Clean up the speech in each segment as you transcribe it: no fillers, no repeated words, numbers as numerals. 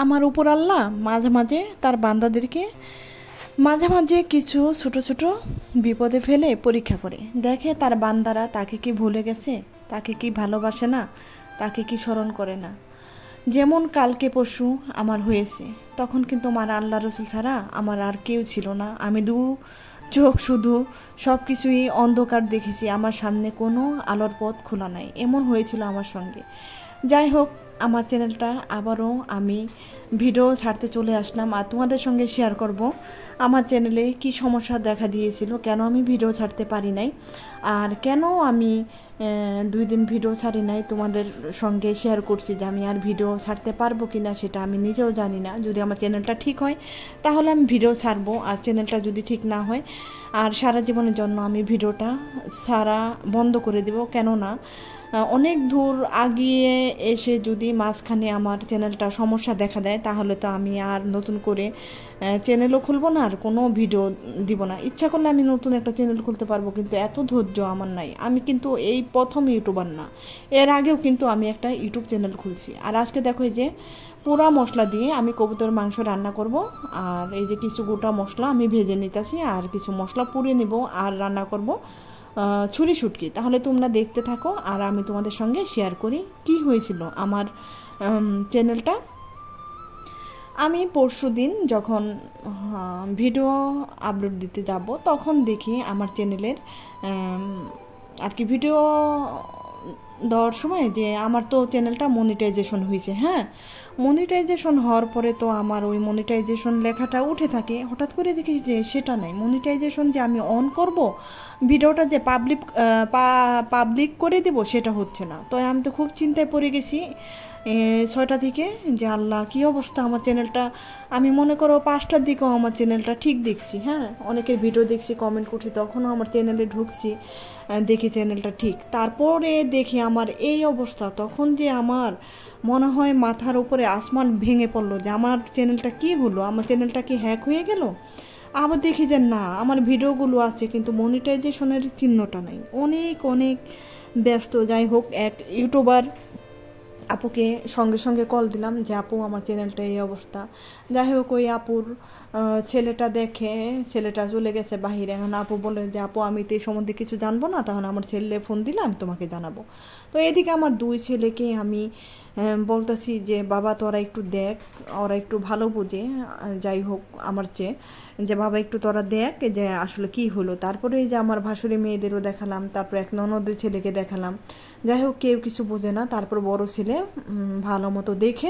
আমার উপর আল্লাহ মাঝে মাঝে তার বান্দাদেরকে মাঝে মাঝে কিছু ছোট ছোট বিপদে ফেলে পরীক্ষা করে দেখে তার বান্দারা তাকে কি ভুলে গেছে, তাকে কি ভালোবাসে না, তাকে কি স্মরণ করে না। যেমন কালকে পরশু আমার হয়েছে, তখন কিন্তু আমার আল্লাহ রসুল ছাড়া আমার আর কেউ ছিল না। আমি চোখ শুধু সব কিছুই অন্ধকার দেখেছি, আমার সামনে কোনো আলোর পথ খোলা নাই। এমন হয়েছিল আমার সঙ্গে। যাই হোক, আমার চ্যানেলটা আবারও আমি ভিডিও ছাড়তে চলে আসলাম আর তোমাদের সঙ্গে শেয়ার করব আমার চ্যানেলে কি সমস্যা দেখা দিয়েছিল, কেন আমি ভিডিও ছাড়তে পারি নাই আর কেন আমি 2 দিন ভিডিও ছাড়ি নাই। তোমাদের সঙ্গে শেয়ার করছি যে আমি আর ভিডিও ছাড়তে পারবো কি না সেটা আমি নিজেও জানি না। যদি আমার চ্যানেলটা ঠিক হয় তাহলে আমি ভিডিও ছাড়বো, আর চ্যানেলটা যদি ঠিক না হয় আর সারা জীবনের জন্য আমি ভিডিওটা ছাড়া বন্ধ করে দেব। কেননা অনেক দূর আগিয়ে এসে যদি মাঝখানে আমার চ্যানেলটা সমস্যা দেখা দেয় তাহলে তো আমি আর নতুন করে চ্যানেলও খুলবো না আর কোনো ভিডিও দিব না। ইচ্ছা করলে আমি নতুন একটা চ্যানেল খুলতে পারবো, কিন্তু এত ধৈর্য আমার নাই। আমি কিন্তু এই প্রথম ইউটিউবার না, এর আগেও কিন্তু আমি একটা ইউটিউব চ্যানেল খুলছি। আর আজকে দেখো এই যে পোড়া মশলা দিয়ে আমি কবুতর মাংস রান্না করব। আর এই যে কিছু গোটা মশলা আমি ভেজে নিতেছি আর কিছু মশলা পুড়িয়ে নেব আর রান্না করব ছুরি শুটকি। তাহলে তোমরা দেখতে থাকো আর আমি তোমাদের সঙ্গে শেয়ার করি কি হয়েছিল আমার চ্যানেলটা। আমি পরশুদিন যখন ভিডিও আপলোড দিতে যাব তখন দেখি আমার চ্যানেলের আর কি ভিডিও দেওয়ার সময় যে আমার তো চ্যানেলটা মনিটাইজেশন হয়েছে। হ্যাঁ, মনিটাইজেশন হওয়ার পরে তো আমার ওই মনিটাইজেশন লেখাটা উঠে থাকে। হঠাৎ করে দেখি যে সেটা নাই, মনিটাইজেশন যে আমি অন করব, ভিডিওটা যে পাবলিক করে দেব সেটা হচ্ছে না। তো আমি তো খুব চিন্তায় পড়ে গেছি 6টা থেকে যে আল্লাহ কী অবস্থা আমার চ্যানেলটা। আমি মনে করো 5টার দিকেও আমার চ্যানেলটা ঠিক দেখছি, হ্যাঁ অনেকের ভিডিও দেখছি, কমেন্ট করছি, তখনও আমার চ্যানেলে ঢুকছি, দেখি চ্যানেলটা ঠিক। তারপরে দেখি আমার এই অবস্থা, তখন যে আমার মনে হয় মাথার উপরে আসমান ভেঙে পড়লো যে আমার চ্যানেলটা কি হলো, আমার চ্যানেলটা কি হ্যাক হয়ে গেল। আবার দেখি যে না, আমার ভিডিওগুলো আছে কিন্তু মনিটাইজেশনের চিহ্নটা নাই। অনেক অনেক ব্যস্ত। যাই হোক, এক ইউটিউবার আপুকে সঙ্গে সঙ্গে কল দিলাম যে আপু আমার চ্যানেলটা এই অবস্থা। যাই হোক, ওই আপুর ছেলেটা দেখে ছেলেটা চলে গেছে বাহিরে। এখন আপু বলে যে আপু আমি তো এই সম্বন্ধে কিছু জানবো না, তখন আমার ছেলে ফোন দিলাম তোমাকে জানাবো। তো এদিকে আমার 2 ছেলেকে আমি বলতেছি যে বাবা তোরা একটু দেখ, ওরা একটু ভালো বুঝে যাই হোক আমার চেয়ে, যে বাবা একটু তোরা দেখ যে আসলে কি হলো। তারপরে এই যে আমার ভাসুরি মেয়েদেরও দেখালাম, তারপর এক ননদের ছেলেকে দেখালাম। যাই হোক, কেউ কিছু বোঝে না। তারপর বড় ছেলে ভালো মতো দেখে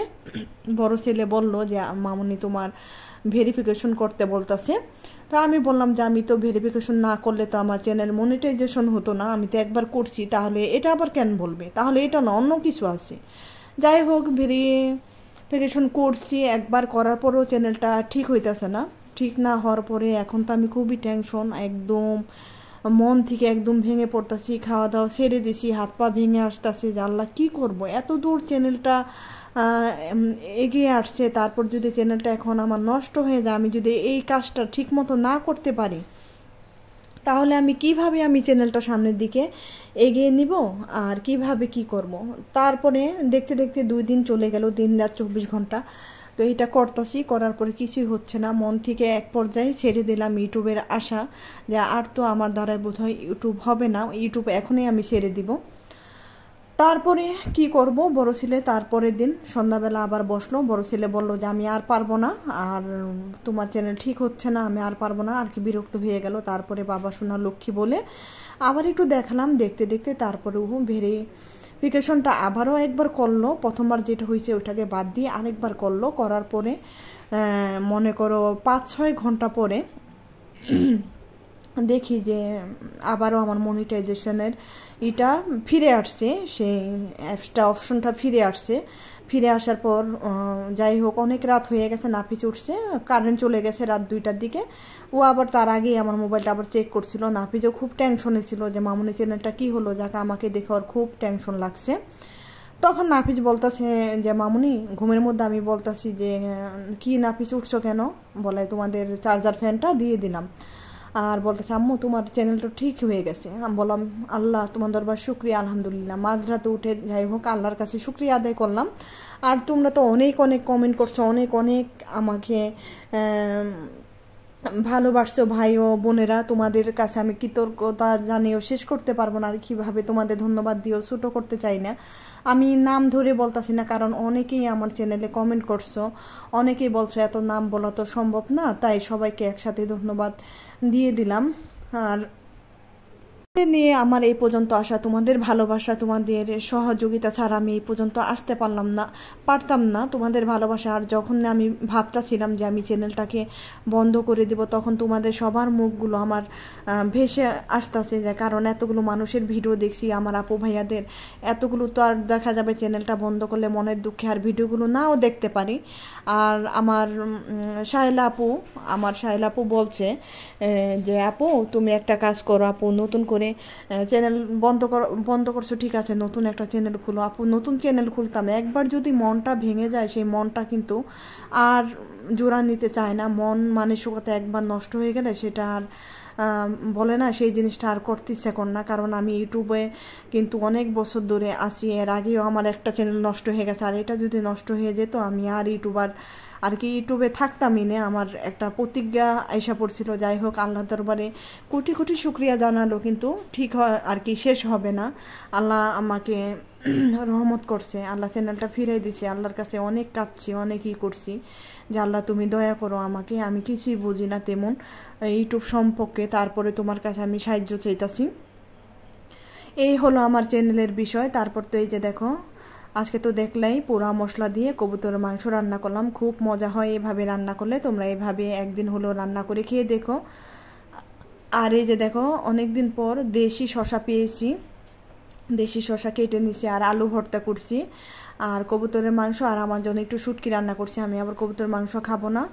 বড় ছেলে বলল যে মামুনি তোমার ভেরিফিকেশন করতে বলতেছে। তো আমি বললাম যে আমি তো ভেরিফিকেশন না করলে তো আমার চ্যানেল মনিটাইজেশন হতো না, আমি তো একবার করছি, তাহলে এটা আবার কেন বলবে, তাহলে এটা না অন্য কিছু আছে। যাই হোক, ভেরিফিকেশন করছি, একবার করার পরেও চ্যানেলটা ঠিক হইতেছে না। ঠিক না হওয়ার পরে এখন তো আমি খুবই টেনশন, একদম মন থেকে একদম ভেঙে পড়তেছি, খাওয়া দাওয়া ছেড়ে দিছি, হাত পা ভেঙে আসতেছে যে আল্লাহ কী করবো। এত দূর চ্যানেলটা এগিয়ে আসছে, তারপর যদি চ্যানেলটা এখন আমার নষ্ট হয়ে যায়, আমি যদি এই কাজটা ঠিক মতো না করতে পারি তাহলে আমি কিভাবে আমি চ্যানেলটা সামনের দিকে এগিয়ে নিব আর কিভাবে কি করব। তারপরে দেখতে দেখতে 2 দিন চলে গেল, দিন রাত 24 ঘন্টা। তো এটা করতেছি, করার পরে কিছুই হচ্ছে না। মন থেকে এক পর্যায়ে ছেড়ে দিলাম ইউটিউবের আশা যে আর তো আমার দ্বারাই বোধহয় ইউটিউব হবে না, ইউটিউব এখনই আমি ছেড়ে দিব। তারপরে কি করব, বড় ছেলে তারপরের দিন সন্ধ্যাবেলা আবার বসলো। বড় ছেলে বলল যে আমি আর পারবো না, আর তোমার চ্যানেল ঠিক হচ্ছে না, আমি আর পারবো না, আর কি বিরক্ত হয়ে গেল। তারপরে বাবা সোনা লক্ষ্মী বলে আবার একটু দেখালাম, দেখতে দেখতে তারপরে ভেরিফিকেশনটা আবারও একবার করলো। প্রথমবার যেটা হয়েছে ওইটাকে বাদ দিয়ে আরেকবার করলো। করার পরে মনে করো 5-6 ঘন্টা পরে দেখি যে আবারও আমার মনিটাইজেশনের এটা ফিরে আসছে, সেই অ্যাপসটা অপশনটা ফিরে আসছে। ফিরে আসার পর যাই হোক, অনেক রাত হয়ে গেছে, নাফিস উঠছে, কারেন্ট চলে গেছে রাত 2টার দিকে। ও আবার তার আগেই আমার মোবাইলটা আবার চেক করছিল। নাফিসও খুব টেনশনে ছিল যে মামুনি চ্যানেলটা কী হলো, যাকে আমাকে দেখে ওর খুব টেনশন লাগছে। তখন নাফিস বলতেছে যে মামুনি ঘুমের মধ্যে আমি বলতেছি যে কি নাফিস উঠছো কেন, বলে তোমাদের চার্জার ফ্যানটা দিয়ে দিলাম। আর বলতেছে আম্মু তোমার চ্যানেলটা ঠিক হয়ে গেছে। আমি বললাম আল্লাহ তোমার দরবার শুক্রিয়া, আলহামদুলিল্লাহ। মাঝরাতে উঠে যাই হোক আল্লাহর কাছে শুক্রিয়া আদায় করলাম। আর তোমরা তো অনেক অনেক কমেন্ট করছো, অনেক অনেক আমাকে ভালোবাসছো ভাই ও বোনেরা, তোমাদের কাছে আমি কৃতজ্ঞতা জানিয়েও শেষ করতে পারবো না। আর কীভাবে তোমাদের ধন্যবাদ দিয়েও ছোটো করতে চাই না। আমি নাম ধরে বলতেছি না, কারণ অনেকেই আমার চ্যানেলে কমেন্ট করছো, অনেকেই বলছো এত নাম বলা তো সম্ভব না, তাই সবাইকে একসাথে ধন্যবাদ দিয়ে দিলাম। আর নিয়ে আমার এই পর্যন্ত আসা, তোমাদের ভালোবাসা, তোমাদের সহযোগিতা ছাড়া আমি এই পর্যন্ত আসতে পারতাম না। তোমাদের ভালোবাসা, আর যখন আমি ভাবতেছিলাম যে আমি চ্যানেলটাকে বন্ধ করে দেব, তখন তোমাদের সবার মুখগুলো আমার ভেসে আসতেছে, যে কারণ এতগুলো মানুষের ভিডিও দেখছি, আমার আপু ভাইয়াদের এতগুলো তো আর দেখা যাবে চ্যানেলটা বন্ধ করলে মনের দুঃখে আর ভিডিওগুলো নাও দেখতে পারি। আর আমার শায়লা আপু বলছে যে আপু তুমি একটা কাজ করো আপু, নতুন করে চ্যানেল বন্ধ করছো ঠিক আছে, নতুন একটা চ্যানেল খুলো। আপু নতুন চ্যানেল খুলতাম, একবার যদি মনটা ভেঙে যায় সেই মনটা কিন্তু আর জোড়া নিতে চায় না। মন মানসিকতা একবার নষ্ট হয়ে গেলে সেটা আর বলে না, সেই জিনিসটা আর করতে ইচ্ছা কর না। কারণ আমি ইউটিউবে কিন্তু অনেক বছর ধরে আছি, এর আগেও আমার একটা চ্যানেল নষ্ট হয়ে গেছে। আর এটা যদি নষ্ট হয়ে যেত আমি আর ইউটিউবে থাকতামই না। আমার একটা প্রতিজ্ঞা আইসা পড়ছিল। যাই হোক আল্লাহ দরবারে কোটি কোটি শুক্রিয়া জানালো, কিন্তু ঠিক আর কি শেষ হবে না। আল্লাহ আমাকে রহমত করছে, আল্লাহ চ্যানেলটা ফিরাই দিছে। আল্লাহর কাছে অনেক কাঁদছি, অনেকই করছি যে আল্লাহ তুমি দয়া করো আমাকে, আমি কিছুই বুঝি না তেমন ইউটিউব সম্পর্কে, তারপরে তোমার কাছে আমি সাহায্য চাইতাছি। এই হলো আমার চ্যানেলের বিষয়। তারপর তো এই যে দেখো আজকে তো দেখলাই পোড়া মশলা দিয়ে কবুতরের মাংস রান্না করলাম, খুব মজা হয় এভাবে রান্না করলে। তোমরা এভাবে একদিন হলো রান্না করে খেয়ে দেখো। আর এই যে দেখো অনেক দিন পর দেশি শশা পেয়েছি, দেশি শশা কেটে নিছি আর আলু ভর্তা করছি, আর কবুতরের মাংস, আর আমার জন্য একটু শুটকি রান্না করছি। আমি আবার কবুতরের মাংস খাবো না,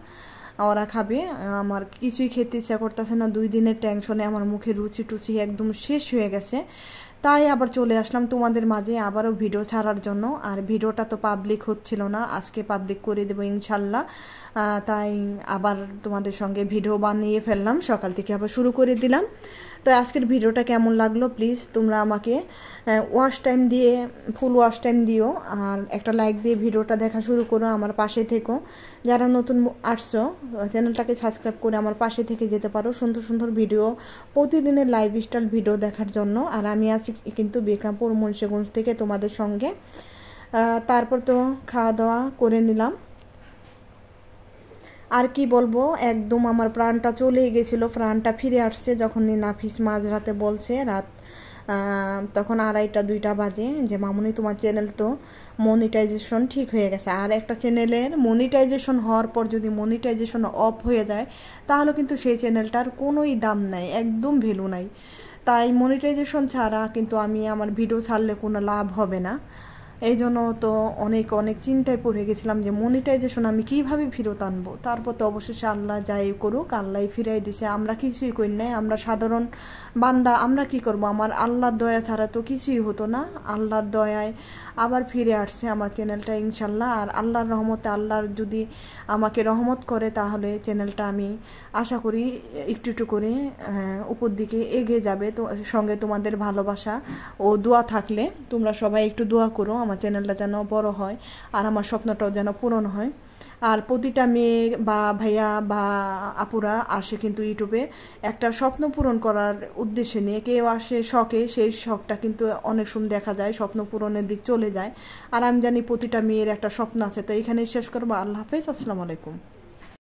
ওরা খাবে। আমার কিছুই খেতে ইচ্ছা করতেছে না, 2 দিনের টেনশনে আমার মুখে রুচি টুচি একদম শেষ হয়ে গেছে। তাই আবার চলে আসলাম তোমাদের মাঝে আবারও ভিডিও ছাড়ার জন্য। আর ভিডিওটা তো পাবলিক হচ্ছিল না, আজকে পাবলিক করে দেবো ইনশাল্লাহ। তাই আবার তোমাদের সঙ্গে ভিডিও বানিয়ে ফেললাম, সকাল থেকে আবার শুরু করে দিলাম। তো আজকের ভিডিওটা কেমন লাগলো প্লিজ তোমরা আমাকে ফুল ওয়াশ টাইম দিও, আর একটা লাইক দিয়ে ভিডিওটা দেখা শুরু করো, আমার পাশে থেকো। যারা নতুন আসছো চ্যানেলটাকে সাবস্ক্রাইব করে আমার পাশে থেকে যেতে পারো সুন্দর সুন্দর ভিডিও, প্রতিদিনের লাইফস্টাইল ভিডিও দেখার জন্য। আর আমি আছি কিন্তু বিক্রমপুর মুন্সিগঞ্জ থেকে তোমাদের সঙ্গে। তারপর তো খাওয়া দাওয়া করে নিলাম। আর কি বলবো, একদম আমার প্রাণটা চলে গেছিলো, প্রাণটা ফিরে আসছে যখন নাফিস মাঝরাতে বলছে, রাত তখন 2:30 বাজে, যে মামুনি তোমার চ্যানেল তো মনিটাইজেশন ঠিক হয়ে গেছে। আর একটা চ্যানেলের মনিটাইজেশন হওয়ার পর যদি মনিটাইজেশন অফ হয়ে যায় তাহলে কিন্তু সেই চ্যানেলটার কোনোই দাম নাই, একদম ভ্যালু নাই। তাই মনিটাইজেশন ছাড়া কিন্তু আমি আমার ভিডিও ছাড়লে কোনো লাভ হবে না। এই জন্য তো অনেক অনেক চিন্তায় পড়ে গেছিলাম যে মনিটাইজেশন আমি কিভাবে ফেরত আনবো। তারপর তো অবশেষে আল্লাহ যাই করুক আল্লাহ ফিরাই দিছে, আমরা কিছুই করি নাই, আমরা সাধারণ বান্দা, আমরা কি করব, আমার আল্লাহর দয়া ছাড়া তো কিছুই হতো না। আল্লাহর দয়ায় আবার ফিরে আসছে আমার চ্যানেলটা ইনশাল্লাহ। আর আল্লাহর রহমতে, আল্লাহর যদি আমাকে রহমত করে তাহলে চ্যানেলটা আমি আশা করি একটু একটু করে উপর দিকে এগিয়ে যাবে। তো সঙ্গে তোমাদের ভালোবাসা ও দোয়া থাকলে তোমরা সবাই একটু দোয়া করো আমার চ্যানেলটা যেন বড় হয় আর আমার স্বপ্নটাও যেন পূরণ হয়। আর প্রতিটা মেয়ে বা ভাইয়া বা আপুরা আসে কিন্তু ইউটিউবে একটা স্বপ্ন পূরণ করার উদ্দেশ্যে নিয়ে, কেউ আসে শখে, সেই শখটা কিন্তু অনেক সময় দেখা যায় স্বপ্ন পূরণের দিক চলে যায়। আর আমি জানি প্রতিটা মেয়ের একটা স্বপ্ন আছে। তো এখানেই শেষ করবো। আল্লাহ হাফেজ, আসসালামু আলাইকুম।